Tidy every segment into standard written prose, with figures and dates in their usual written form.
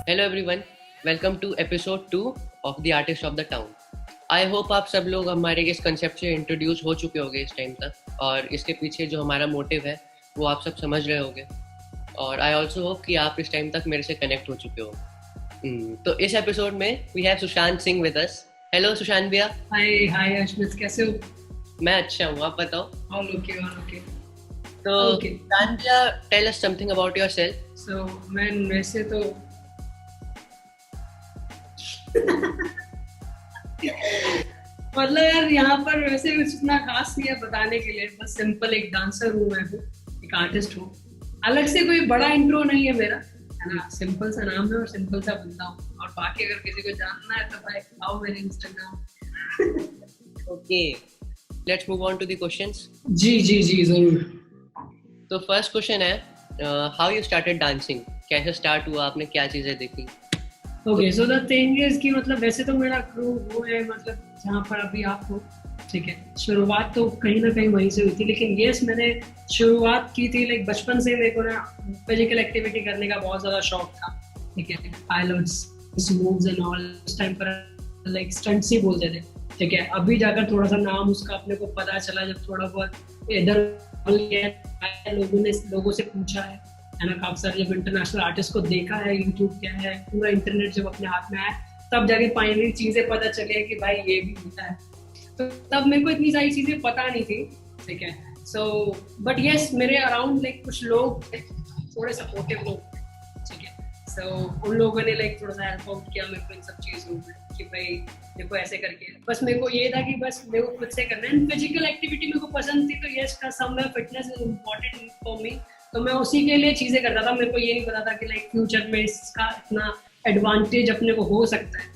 Hello everyone, welcome to episode 2 of the artist of the town. I hope आप सब लोग हमारे इस कंसेप्ट से इंट्रोड्यूस हो चुके होंगे इस टाइम तक, और इसके पीछे जो हमारा मोटिव है वो आप सब समझ रहे होंगे। और आई ऑल्सो होप कि आप इस टाइम तक मेरे से कनेक्ट हो चुके हो। तो इस एपिसोड में we have Sushant Singh with us. Hello Sushant भैया। हाय हाय अश्मित, कैसे हो? मैं अच्छा हूँ, आप बताओ। All okay, all okay. तो ओके, सुशांत भैया, tell us something about yourself. So मैं वैसे तो मतलब यार यहाँ पर वैसे कुछ इतना खास नहीं है बताने के लिए, बस सिंपल एक डांसर हूँ मैं हूँ, एक आर्टिस्ट हूँ। अलग से कोई बड़ा इंट्रो नहीं है मेरा, है ना। सिंपल सा नाम है और सिंपल सा बंदा हूँ। और बाकी अगर किसी को जानना है तो भाई आओ मेरे Instagram. Okay, let's move on to the questions. जी जी जी जरूर। तो फर्स्ट क्वेश्चन है, हाउ यू स्टार्टेड डांसिंग? कैसे स्टार्ट हुआ, आपने क्या चीजें देखी? Okay, so the thing is कि मतलब वैसे तो मेरा क्रू वो है, मतलब जहाँ पर अभी आप हो, ठीक है। शुरुआत तो कहीं ना कहीं वहीं से हुई थी, लेकिन यस मैंने शुरुआत की थी लाइक बचपन से मेरे को ना फिजिकल एक्टिविटी करने का बहुत ज्यादा शौक था, ठीक है। पायलट्स मूव्स एंड ऑल उस टाइम पर लाइक स्टंट्स ही बोलते थे, ठीक है। अभी जाकर थोड़ा सा नाम उसका अपने को पता चला, जब थोड़ा बहुत इधर लोगों से पूछा है ना, काफी सारे जब इंटरनेशनल आर्टिस्ट को देखा है, यूट्यूब क्या है, पूरा इंटरनेट जब अपने हाथ में आया, तब जाके फाइनली चीजें पता चली कि भाई ये भी होता है। तो तब मेरे को इतनी सारी चीजें पता नहीं थी, ठीक है। सो बट यस मेरे अराउंड लाइक कुछ लोग थोड़े सपोर्टिव लोग थे, ठीक है। सो उन लोगों ने लाइक थोड़ा सा हेल्प आउट किया मेरे को इन सब चीजों में कि भाई देखो ऐसे करके। बस मेरे को ये था कि बस मेरे को खुद से करना है, फिजिकल एक्टिविटी मेरे को पसंद थी, तो यस का somewhere fitness is important for me. तो मैं उसी के लिए चीजें करता था। मेरे को ये नहीं पता था कि लाइक फ्यूचर में इसका इतना एडवांटेज अपने को हो सकता है,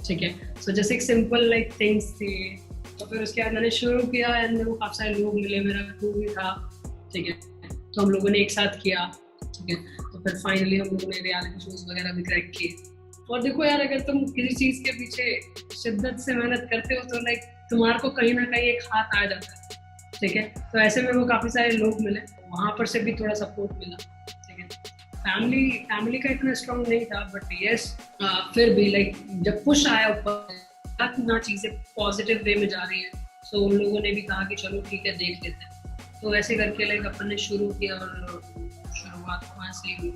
ठीक है। सो जैसे एक सिंपल लाइक थिंग्स थी। तो फिर उसके बाद मैंने शुरू किया एंड मेरे को काफी सारे लोग मिले, मेरा क्रू भी था, ठीक है। तो हम लोगों ने एक साथ किया, ठीक है। तो फिर फाइनली हम लोगों ने रियलिटी शोज वगैरह भी क्रैक किए। और देखो यार, अगर तुम किसी चीज के पीछे शिद्दत से मेहनत करते हो तो लाइक तुम्हारे को कहीं ना कहीं एक हाथ आ जाता है, ठीक है। तो ऐसे में वो काफी सारे लोग मिले, वहां पर से भी थोड़ा सपोर्ट मिला, ठीक है। फैमिली का इतना स्ट्रॉन्ग नहीं था, बट यस फिर भी लाइक जब पुश आया ऊपर ना चीजें पॉजिटिव वे में जा रही है, तो उन लोगों ने भी कहा कि चलो ठीक है देख लेते हैं। तो ऐसे करके लाइक अपन ने शुरू किया और शुरुआत वहाँ से हुई।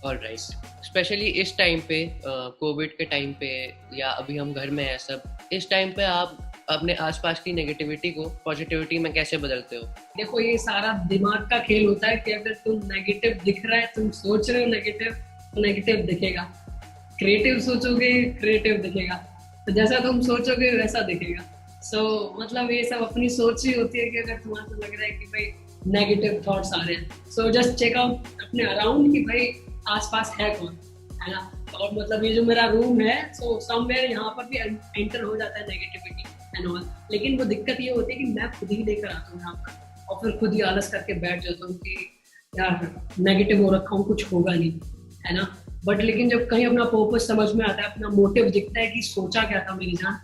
ऑलराइट, स्पेशली इस टाइम पे, कोविड के टाइम पे, या अभी हम घर में हैं सब, इस टाइम पे आप अपने आसपास की नेगेटिविटी को पॉजिटिविटी में कैसे बदलते हो? देखो ये सारा दिमाग का खेल होता है कि अगर तुम नेगेटिव दिख रहा है, तुम सोच रहे हो नेगेटिव, तो नेगेटिव दिखेगा। क्रिएटिव सोचोगे क्रिएटिव दिखेगा, तो जैसा तुम सोचोगे वैसा दिखेगा। सो मतलब ये सब अपनी सोच ही होती है कि अगर तुम्हारे को लग रहा है कि भाई नेगेटिव थॉट्स आ रहे हैं, सो जस्ट चेक आउट अपने अराउंड कि भाई आसपास है कौन, है ना। और मतलब ये जो मेरा रूम है, सो समवेयर यहाँ पर भी एंटर हो जाता है नेगेटिविटी एंड ऑल। लेकिन वो दिक्कत ये होती है कि मैं खुद ही लेकर आता हूँ यहाँ पर, और फिर खुद ही आलस करके बैठ जाता हूँ कि यार नेगेटिव हो रखा हूँ, कुछ होगा नहीं, है ना। बट लेकिन जब कहीं अपना पर्पस समझ में आता है, अपना मोटिव दिखता है कि सोचा क्या था मेरी जान,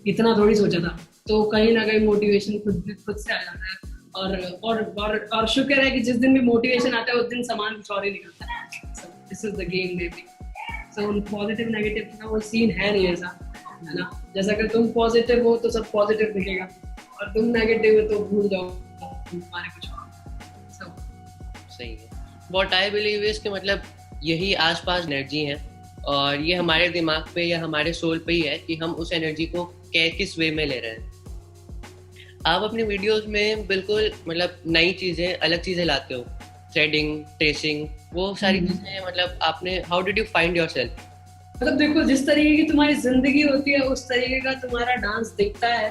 इतना थोड़ी सोचा था, तो कहीं ना कहीं मोटिवेशन खुद से आ जाता है। और शुक्र है कि जिस दिन भी मोटिवेशन आता है उस दिन सामान कुछ और ही निकलता है। So this is the game may be. So positive negative का वो सीन है नहीं ऐसा, है ना। जैसा कि तुम पॉजिटिव हो तो सब पॉजिटिव दिखेगा, और तुम नेगेटिव हो तो भूल जाओ तुम्हारे कुछ और। सही है। व्हाट आई बिलीव इज कि मतलब यही आसपास एनर्जी है, और ये हमारे दिमाग पे या हमारे सोल पे ही है कि हम उस एनर्जी को किस वे में ले रहे हैं। आप अपनी वीडियोस में बिल्कुल मतलब नई चीजें, अलग चीजें लाते हो, थ्रेडिंग, ट्रेसिंग, वो सारी चीजें। मतलब आपने how did you find yourself? मतलब देखो, जिस तरीके की तुम्हारी जिंदगी होती है उस तरीके का तुम्हारा डांस दिखता है,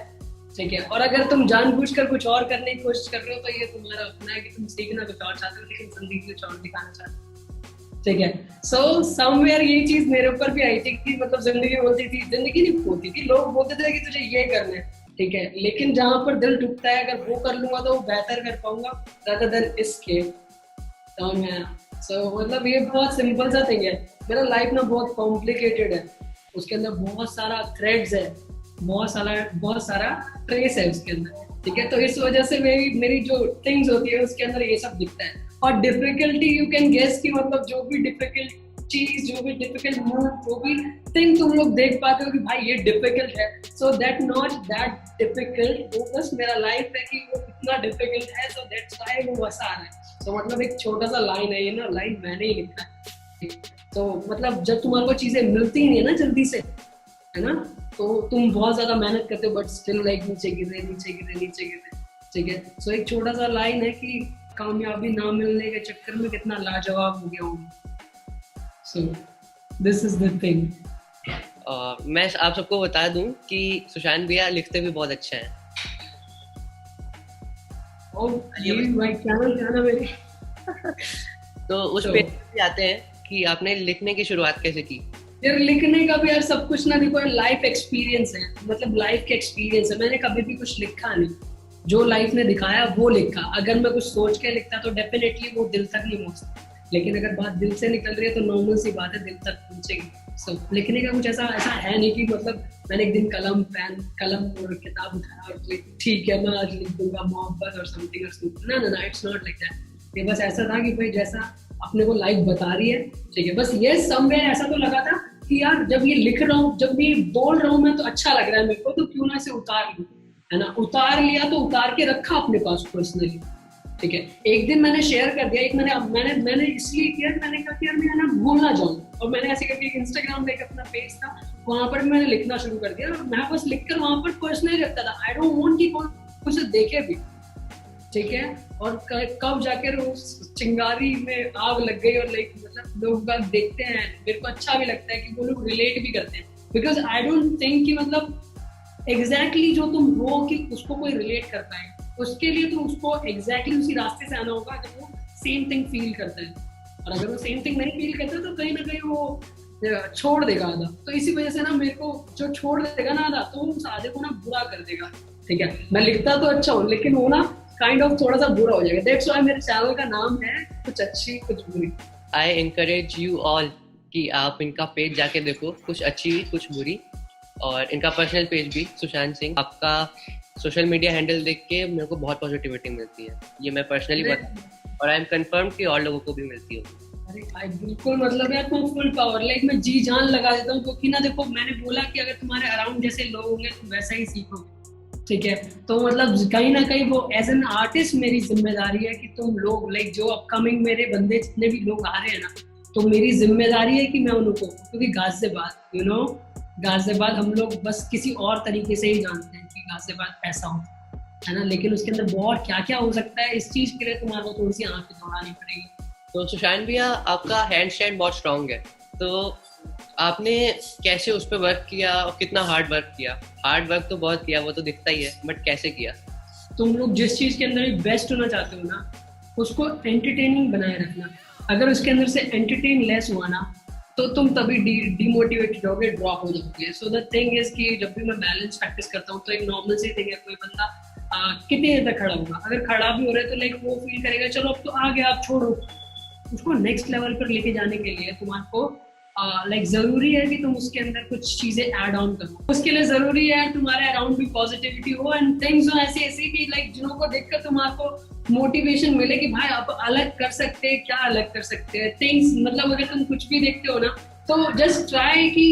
ठीक है। और अगर तुम जानबूझकर कुछ और करने की कोशिश कर रहे हो तो ये तुम्हारा अपना है कि तुम सीखना कुछ और चाहते हो, लेकिन जिंदगी कुछ और दिखाना चाहते हो, ठीक है। सो समवेयर ये चीज मेरे ऊपर भी आई थी कि मतलब जिंदगी बोलती थी, जिंदगी नहीं बोलती थी, लोग बोलते थे कि तुझे ये करना है, ठीक है। लेकिन जहां पर दिल टूटता है, अगर वो कर लूंगा तो वो बेहतर कर पाऊंगा rather than escape। समझ में आया? सो मतलब ये बहुत सिंपल सा थिंग है। मेरा लाइफ ना बहुत कॉम्प्लिकेटेड है, उसके अंदर बहुत सारा थ्रेड्स है, बहुत सारा ट्रेस है उसके अंदर, ठीक है। तो इस वजह से मेरी जो थिंग्स होती है उसके अंदर ये सब दिखता है। और डिफिकल्टी यू कैन गेस कि मतलब जो भी डिफिकल्ट चीज, जो भी डिफिकल्ट मूव, जो भी थिंग तुम लोग देख पाते हो कि भाई ये डिफिकल्ट है, so that not that difficult, वो बस मेरा लाइफ है कि वो इतना डिफिकल्ट है, सो दैट्स व्हाई वो वैसा आ रहा है। तो मतलब एक छोटा सा लाइन है ये ना, लाइन मैंने ही लिखा है। तो मतलब जब तुम्हारे को चीजें मिलती नहीं है ना जल्दी से, है ना, तो तुम बहुत ज्यादा मेहनत करते हो बट स्टिल लाइक नीचे गिर रहे, नीचे गिर रहे, नीचे गिर रहे, ठीक है। सो एक छोटा सा लाइन है कि कामयाबी ना मिलने के चक्कर में कितना लाजवाब हो गया हूँ। So this is the thing. मैं आप सबको बता दूं कि सुशांत भैया लिखते भी बहुत अच्छा है। ये भाई चैनल क्या नाम है? तो उस पे भी आते हैं कि आपने लिखने की शुरुआत कैसे की? यार लिखने का भी यार सब कुछ ना, देखो लाइफ एक्सपीरियंस है, मतलब लाइफ के एक्सपीरियंस है। मैंने कभी भी कुछ लिखा नहीं, जो लाइफ ने दिखाया वो लिखा। अगर मैं कुछ सोच के लिखता तो डेफिनेटली वो दिल तक नहीं पहुंचता, लेकिन अगर बात दिल से निकल रही है तो नॉर्मल सी बात है, दिल तक पहुंचेगी। सो लिखने का कुछ ऐसा है नहीं कि मतलब मैंने एक दिन कलम और किताब उठाया और ठीक है मैं आज लिख दूंगा मोहब्बत और समथिंग। ना, इट्स नॉट लाइक दैट। ये बस ऐसा था कि भाई जैसा अपने को लाइफ बता रही है, ठीक है, बस ये समवेयर ऐसा तो लगा था कि यार जब ये लिख रहा हूँ, जब ये बोल रहा हूँ मैं, तो अच्छा लग रहा है मेरे को, तो क्यों ना इसे उतार लूं, है ना। उतार लिया तो उतार के रखा अपने पास पर्सनली, ठीक है। एक दिन मैंने शेयर कर दिया, एक मैंने इसलिए किया, मैंने कहा कि यार मैं ना भूल ना जाऊं, और मैंने ऐसे करके इंस्टाग्राम पे एक अपना पेज था, वहां पर मैंने लिखना शुरू कर दिया, और मैं बस लिखकर वहां पर पर्सनली रखता था। आई डोंट वांट कि कोई उसे देखे भी, ठीक है। और कब जाकर उस चिंगारी में आग लग गई, और लाइक मतलब लोग बाग देखते हैं, मेरे को अच्छा भी लगता है कि वो लोग रिलेट भी करते हैं, बिकॉज आई डोंट थिंक कि मतलब एग्जैक्टली जो तुम हो कि उसको कोई रिलेट कर पाए, उसके लिए तो उसको एग्जैक्टली उसी रास्ते से आना होगा अगर वो सेम थिंग फील करता है। और अगर वो सेम थिंग नहीं फील करता तो कहीं ना कहीं वो छोड़ देगा आधा। तो इसी वजह से ना मेरे को जो छोड़ देगा ना आधा, तो उस आधे को ना बुरा कर देगा, ठीक है। मैं लिखता तो अच्छा हूँ, लेकिन वो ना काइंड ऑफ थोड़ा सा बुरा हो जाएगा। दैट्स व्हाई मेरे चैनल का नाम है कुछ अच्छी कुछ बुरी। आई एनकरेज यू ऑल कि आप इनका पेज जाके देखो, कुछ अच्छी कुछ बुरी, और इनका पर्सनल पेज भी सुशांत सिंह। आपका सोशल मीडिया हैंडल देख के मेरे को बहुत पॉजिटिविटी मिलती है, ये मैं पर्सनली बता, और आई एम कंफर्म कि और लोगों को भी मिलती होगी। अरे भाई बिल्कुल, मतलब यार तुम फुल पावर, लाइक मैं जी जान लगा देता हूँ, क्योंकि ना देखो मैंने बोला कि अगर तुम्हारे अराउंड जैसे लोग होंगे तुम वैसा ही सीखोगे, ठीक है। तो मतलब कहीं ना कहीं वो एज एन आर्टिस्ट मेरी जिम्मेदारी है कि तुम लोग लाइक जो अपकमिंग मेरे बंदे जितने भी लोग आ रहे हैं ना, तो मेरी जिम्मेदारी है कि मैं उनको, क्योंकि गाजियाबाद गाजियाबाद हम लोग बस किसी और तरीके से ही जानते हैं कि गाजियाबाद ऐसा होता है ना, लेकिन उसके अंदर बहुत क्या क्या हो सकता है, इस चीज के लिए तुम्हारे को थोड़ी सी आंखें दौड़ानी पड़ेगी। तो सुशांत भैया आपका हैंड स्टैंड बहुत स्ट्रांग है, तो आपने कैसे उस पर वर्क किया और कितना हार्ड वर्क किया? हार्ड वर्क तो बहुत किया, वो तो दिखता ही है, बट कैसे किया? तुम लोग जिस चीज के अंदर बेस्ट होना चाहते हो ना, उसको एंटरटेनिंग बनाए रखना। अगर उसके अंदर से एंटरटेन लेस हुआ ना, तो तुम तभी डिमोटिवेटेड होगे, ड्रॉप हो जाओगे। सो द थिंग इज कि जब भी मैं बैलेंस प्रैक्टिस करता हूँ, तो एक नॉर्मल सी थिंग है, कोई बंदा कितनी देर तक खड़ा होगा, अगर खड़ा भी हो रहा है तो लाइक वो फील करेगा चलो अब तो आ गया, आप छोड़ो। उसको नेक्स्ट लेवल पर लेके जाने के लिए तुम्हारे लाइक जरूरी है कि तुम उसके अंदर कुछ चीजें ऐड ऑन करो। उसके लिए जरूरी है तुम्हारे अराउंड भी पॉजिटिविटी हो एंड थिंग्स हो ऐसी ऐसी कि लाइक जिनों को देखकर तुम्हारे मोटिवेशन मिले कि भाई आप अलग कर सकते हैं, क्या अलग कर सकते हैं थिंग्स। मतलब अगर तुम कुछ भी देखते हो ना, तो जस्ट ट्राई कि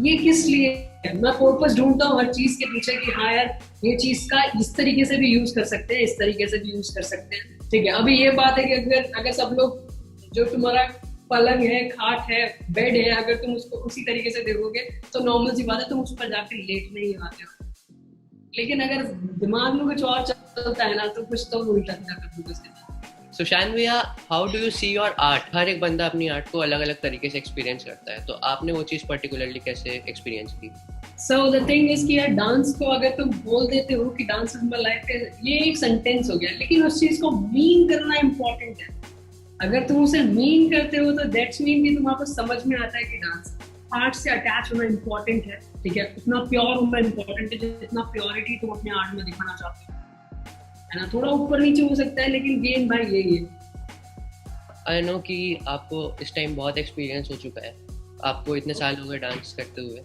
ये किस लिए है। मैं पर्पस ढूंढता हूँ हर चीज के पीछे कि हाँ यार ये चीज का इस तरीके से भी यूज कर सकते हैं, इस तरीके से भी यूज कर सकते हैं, ठीक है। अभी ये बात है कि अगर सब लोग जो तुम्हारा पलंग है, खाट है, बेड है, अगर तुम उसको उसी तरीके से देखोगे तो नॉर्मल सी बात है तुम उस पर जाके लेट नहीं आते हो। लेकिन अगर दिमाग में कुछ और चलता है ना, तो कुछ तो उल्टा कर दूंगा उसके साथ। सुशांत भैया, how do you see your art? हर एक बंदा अपनी आर्ट को अलग अलग तरीके से एक्सपीरियंस करता है, तो आपने वो चीज पर्टिकुलरली कैसे एक्सपीरियंस की? सो द थिंग इज कि यार डांस को अगर तुम बोल देते हो कि डांस इज माय लाइफ, ये एक सेंटेंस हो गया, लेकिन उस चीज को मीन करना इम्पोर्टेंट है। अगर तुम उसे मीन करते हो तो दैट्स मीन कि तुम्हारे समझ में आता है कि डांस आर्ट से अटैच होना इम्पोर्टेंट है, ठीक है। उतना प्योर होना इम्पोर्टेंट है जितना प्योरिटी तुम अपने आर्ट में दिखाना चाहते हो, है ना। थोड़ा ऊपर नीचे हो सकता है, लेकिन गेम भाई यही है। आई नो कि आपको इस टाइम बहुत एक्सपीरियंस हो चुका है, आपको इतने साल हो गए डांस करते हुए।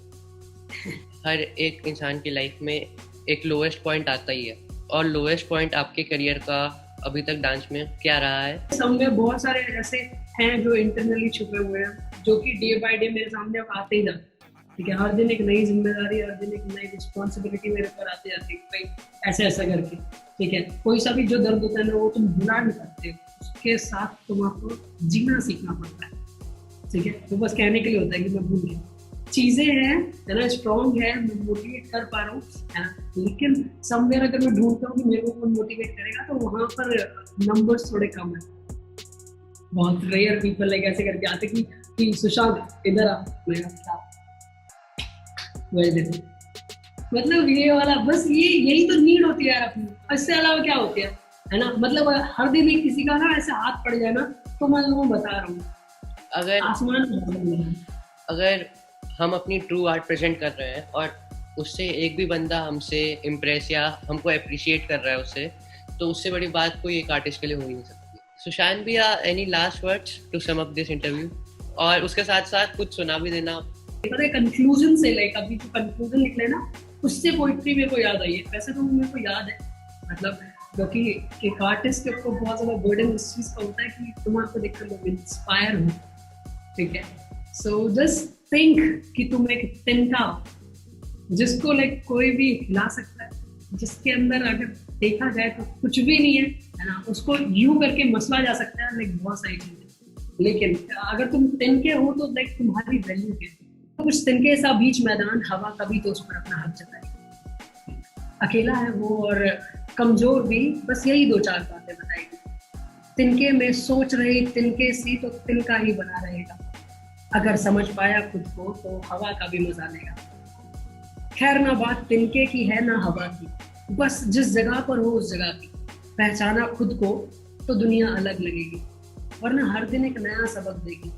हर एक इंसान की लाइफ में एक लोएस्ट पॉइंट आता ही है, और लोएस्ट पॉइंट आपके करियर का अभी तक डांस में क्या रहा है? सब में बहुत सारे ऐसे हैं जो इंटरनली छुपे हुए हैं, जो कि डे बाय डे मेरे सामने अब आते ही जाते, ठीक है। हर दिन एक नई जिम्मेदारी, हर दिन एक नई रिस्पॉन्सिबिलिटी मेरे ऊपर आती जाती है, भाई ऐसे ऐसा करके, ठीक है। कोई सा भी जो दर्द होता है ना वो तुम भुला नहीं सकते, उसके साथ तुम आपको जीना सीखना पड़ता है, ठीक है। तो बस कहने के लिए होता है कि मैं भूल गया, चीजें हैं है ना, स्ट्रॉन्ग है, मैं मोटिवेट कर पा रहा हूँ, है ना। लेकिन समवेयर अगर मैं ढूंढता हूँ कि मेरे को कौन मोटिवेट करेगा, तो वहां पर नंबर्स थोड़े कम है। बहुत रेयर पीपल लाइक ऐसे करके आते कि सुशांत इधर आ, मतलब ये वाला बस यही तो नीड होती है यार अपनी, इससे अलावा क्या होती है ना। मतलब हर दिन एक किसी का ना ऐसे हाथ पड़ जाए ना, तो मैं लोगों को बता रहा हूँ अगर आसमान, अगर हम अपनी ट्रू आर्ट प्रेजेंट कर रहे हैं और उससे एक भी बंदा हमसे इम्प्रेस या हमको अप्रिशिएट कर रहा है उससे, तो उससे बड़ी बात कोई एक आर्टिस्ट के लिए हो ही नहीं सकती। सुशांत भैया, any last words to sum up this interview, और उसके साथ साथ कुछ सुना भी देना। पता है कंक्लूजन से, लाइक अभी जो कंक्लूजन निकले ना, उससे पोइट्री मेरे को याद आई है। वैसे तो मेरे को याद है, मतलब क्योंकि एक आर्टिस्ट के ऊपर बहुत ज्यादा बर्डन इस चीज का होता है कि तुम आपको देखकर लोग इंस्पायर हो, ठीक है। सो जस्ट थिंक कि तुम एक तिनका जिसको लाइक कोई भी हिला सकता है, जिसके अंदर अगर देखा जाए तो कुछ भी नहीं है ना, उसको यूं करके मसला जा सकता है लाइक बहुत सारी चीजें। लेकिन अगर तुम तिनके हो तो लाइक तुम्हारी वैल्यू क्या है, तो कुछ तिनके सा बीच मैदान, हवा कभी तो उस पर अपना हाथ जताएगी। अकेला है वो और कमजोर भी, बस यही दो चार बातें बताएगी। तिनके में सोच रही तिनके सी, तो तिनका ही बना रहेगा। अगर समझ पाया खुद को तो हवा का भी मजा लेगा। खैर ना बात तिनके की है ना हवा की, बस जिस जगह पर हो उस जगह की। पहचाना खुद को तो दुनिया अलग लगेगी, वरना हर दिन एक नया सबक देगी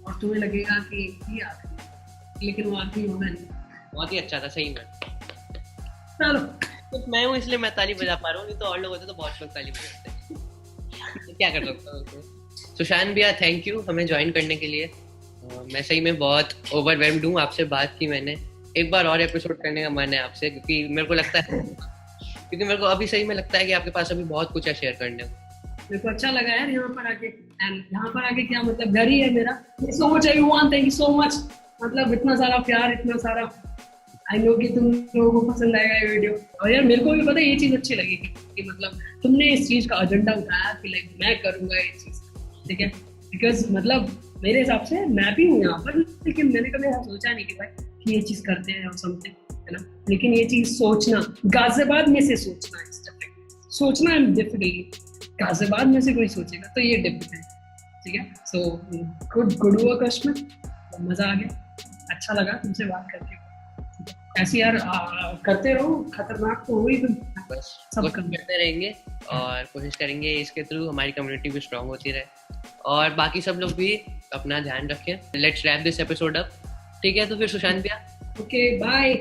और तुम्हें लगेगा कि ये आखिरी, लेकिन वो आखिरी होगा नहीं। बहुत ही अच्छा था सही में। चलो तो मैं हूँ इसलिए मैं ताली बजा पा रहा हूँ, नहीं तो और लोग होते तो बहुत लोग ताली बजाते। तो क्या कर सकता हूँ। सुशांत भैया, थैंक यू हमें ज्वाइन करने के लिए। मैं सही में बहुत ओवरवेल्म्ड हूँ, आपसे बात की मैंने, एक बार और एपिसोड करने का मन है आपसे, क्योंकि मेरे को लगता है क्योंकि मेरे को अभी सही में लगता है कि आपके पास अभी बहुत कुछ है शेयर करने को। मेरे को अच्छा लगा यार यहाँ पर आके, एंड यहाँ पर आके क्या मतलब घर ही है मेरा। So much everyone, thank you so much, मतलब इतना सारा प्यार, इतना सारा, आई नो कि तुम लोगों को पसंद आएगा ये वीडियो। और यार मेरे को भी पता है ये चीज अच्छी लगी कि मतलब तुमने इस चीज का एजेंडा उठाया कि लाइक मैं करूंगा ये चीज, ठीक है। बिकॉज मतलब मेरे हिसाब से मैं भी हूँ यहाँ पर, लेकिन मैंने कभी ऐसा सोचा नहीं कि भाई कि ये चीज करते हैं और समथिंग, है ना। लेकिन ये चीज सोचना, गाजियाबाद में से सोचना, सोचना डिफिकल्ट, गाजियाबाद में से कोई सोचेगा तो ये डिफिकल्ट है, ठीक है। सो गुड हुआ कश्मीर, मजा आ गया, अच्छा लगा तुमसे बात करके। ऐसे यार करते रहो, खतरनाक तो हो ही तुम, बस सब करते रहेंगे और कोशिश करेंगे इसके थ्रू हमारी कम्युनिटी भी स्ट्रांग होती रहे और बाकी सब लोग भी अपना ध्यान रखें। Let's wrap this episode up, ठीक है। तो फिर सुशांत भैया, ओके बाय।